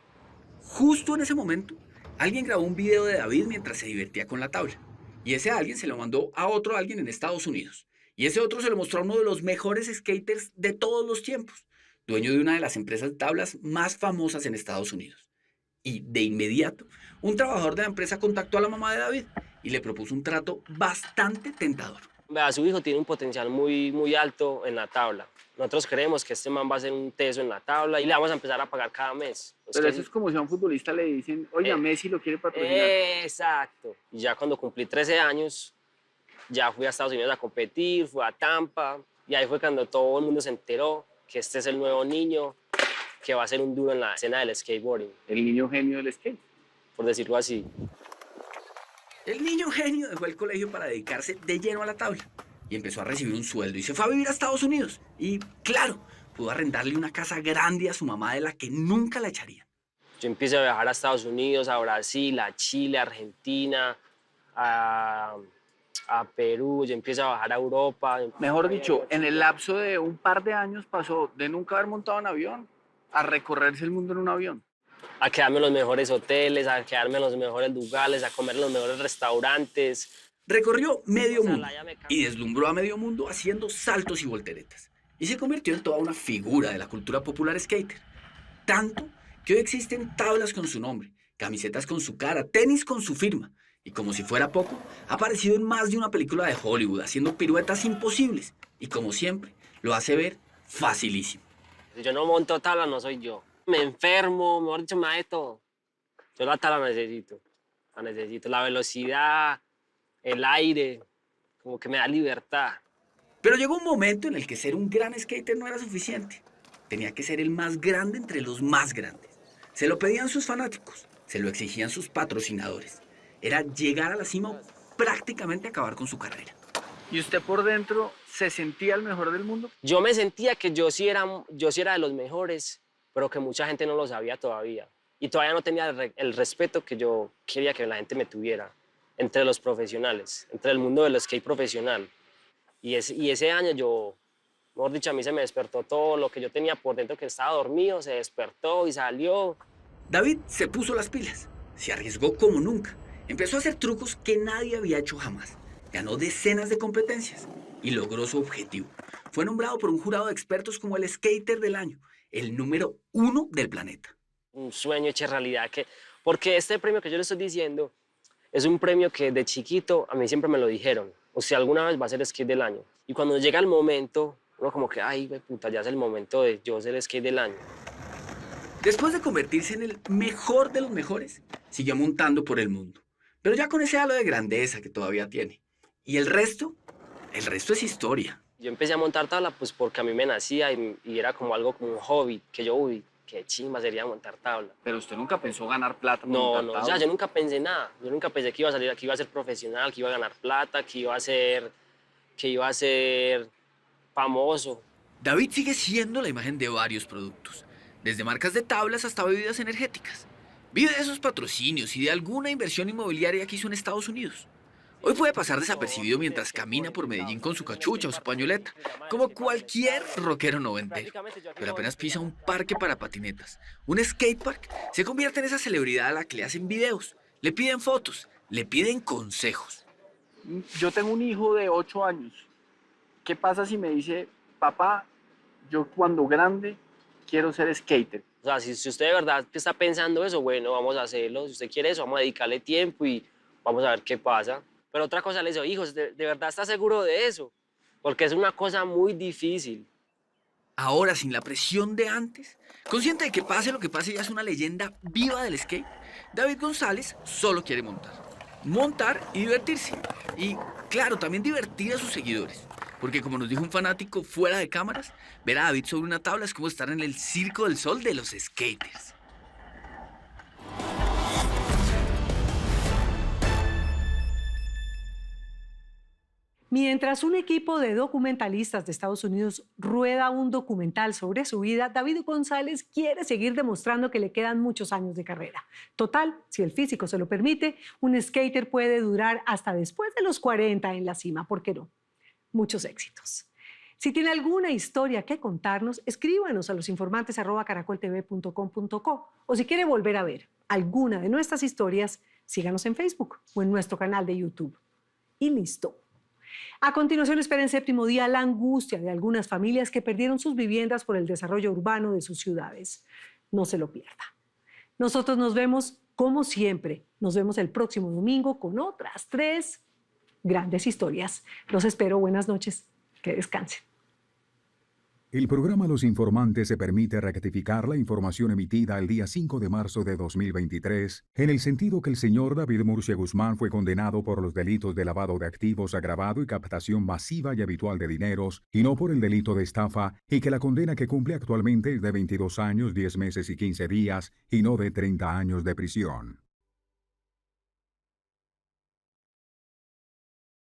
Justo en ese momento, alguien grabó un video de David mientras se divertía con la tabla. Y ese alguien se lo mandó a otro alguien en Estados Unidos. Y ese otro se lo mostró a uno de los mejores skaters de todos los tiempos, dueño de una de las empresas de tablas más famosas en Estados Unidos. Y de inmediato, un trabajador de la empresa contactó a la mamá de David y le propuso un trato bastante tentador. Vea, su hijo tiene un potencial muy alto en la tabla. Nosotros creemos que este man va a ser un teso en la tabla y le vamos a empezar a pagar cada mes. Pero eso es como si a un futbolista le dicen, oye, Messi lo quiere patrocinar. Exacto. Y ya cuando cumplí 13 años, ya fui a Estados Unidos a competir, fui a Tampa, y ahí fue cuando todo el mundo se enteró que este es el nuevo niño que va a ser un duro en la escena del skateboarding. El niño genio del skate. Por decirlo así. El niño genio dejó el colegio para dedicarse de lleno a la tabla y empezó a recibir un sueldo y se fue a vivir a Estados Unidos. Y claro, pudo arrendarle una casa grande a su mamá de la que nunca la echaría. Yo empiezo a viajar a Estados Unidos, a Brasil, a Chile, a Argentina, a Perú, yo empiezo a bajar a Europa. Mejor dicho, en el lapso de un par de años pasó de nunca haber montado en avión a recorrerse el mundo en un avión. A quedarme en los mejores hoteles, a quedarme en los mejores lugares, a comer en los mejores restaurantes. Recorrió medio mundo y deslumbró a medio mundo haciendo saltos y volteretas. Y se convirtió en toda una figura de la cultura popular skater. Tanto que hoy existen tablas con su nombre, camisetas con su cara, tenis con su firma. Y como si fuera poco, ha aparecido en más de una película de Hollywood haciendo piruetas imposibles. Y como siempre, lo hace ver facilísimo. Si yo no monto tabla, no soy yo. Me enfermo, mejor dicho, me da de todo. Yo la tabla necesito. La necesito. La velocidad, el aire, como que me da libertad. Pero llegó un momento en el que ser un gran skater no era suficiente. Tenía que ser el más grande entre los más grandes. Se lo pedían sus fanáticos, se lo exigían sus patrocinadores. Era llegar a la cima o prácticamente acabar con su carrera. ¿Y usted por dentro se sentía el mejor del mundo? Yo me sentía que yo sí era de los mejores, pero que mucha gente no lo sabía todavía. Y todavía no tenía el respeto que yo quería que la gente me tuviera entre los profesionales, entre el mundo del skate profesional. Y ese año yo, mejor dicho, a mí se me despertó todo lo que yo tenía por dentro que estaba dormido, se despertó y salió. David se puso las pilas, se arriesgó como nunca. Empezó a hacer trucos que nadie había hecho jamás. Ganó decenas de competencias y logró su objetivo. Fue nombrado por un jurado de expertos como el skater del año, el número 1 del planeta. Un sueño hecho realidad, porque este premio que yo le estoy diciendo es un premio que de chiquito a mí siempre me lo dijeron. O sea, alguna vez va a ser skate del año. Y cuando llega el momento, uno como que, ay, puta, ya es el momento de yo ser skate del año. Después de convertirse en el mejor de los mejores, siguió montando por el mundo. Pero ya con ese halo de grandeza que todavía tiene. ¿Y el resto? El resto es historia. Yo empecé a montar tabla pues porque a mí me nacía y era como algo como un hobby, que yo, uy, qué chimba sería montar tabla. Pero usted nunca pensó ganar plata. No, ya, yo nunca pensé nada. Yo nunca pensé que iba a salir, que iba a ser profesional, que iba a ganar plata, que iba a ser famoso. David sigue siendo la imagen de varios productos, desde marcas de tablas hasta bebidas energéticas. Vive de esos patrocinios y de alguna inversión inmobiliaria que hizo en Estados Unidos. Hoy puede pasar desapercibido mientras camina por Medellín con su cachucha o su pañoleta, como cualquier rockero noventero. Pero apenas pisa un parque para patinetas, un skatepark, se convierte en esa celebridad a la que le hacen videos, le piden fotos, le piden consejos. Yo tengo un hijo de 8 años. ¿Qué pasa si me dice, papá, yo cuando grande quiero ser skater? O sea, si usted de verdad está pensando eso, bueno, vamos a hacerlo. Si usted quiere eso, vamos a dedicarle tiempo y vamos a ver qué pasa. Pero otra cosa le digo, hijos, ¿de verdad está seguro de eso? Porque es una cosa muy difícil. Ahora, sin la presión de antes, consciente de que pase lo que pase, ya es una leyenda viva del skate, David González solo quiere montar. Montar y divertirse. Y, claro, también divertir a sus seguidores. Porque como nos dijo un fanático fuera de cámaras, ver a David sobre una tabla es como estar en el Circo del Sol de los skaters. Mientras un equipo de documentalistas de Estados Unidos rueda un documental sobre su vida, David González quiere seguir demostrando que le quedan muchos años de carrera. Total, si el físico se lo permite, un skater puede durar hasta después de los 40 en la cima, ¿por qué no? Muchos éxitos. Si tiene alguna historia que contarnos, escríbanos a losinformantes@caracoltv.com.co, o si quiere volver a ver alguna de nuestras historias, síganos en Facebook o en nuestro canal de YouTube. Y listo. A continuación, espera en Séptimo Día la angustia de algunas familias que perdieron sus viviendas por el desarrollo urbano de sus ciudades. No se lo pierda. Nosotros nos vemos, como siempre, nos vemos el próximo domingo con otras 3 Grandes Historias. Los espero. Buenas noches. Que descansen. El programa Los Informantes se permite rectificar la información emitida el día 5 de marzo de 2023, en el sentido que el señor David Murcia Guzmán fue condenado por los delitos de lavado de activos agravado y captación masiva y habitual de dineros, y no por el delito de estafa, y que la condena que cumple actualmente es de 22 años, 10 meses y 15 días, y no de 30 años de prisión.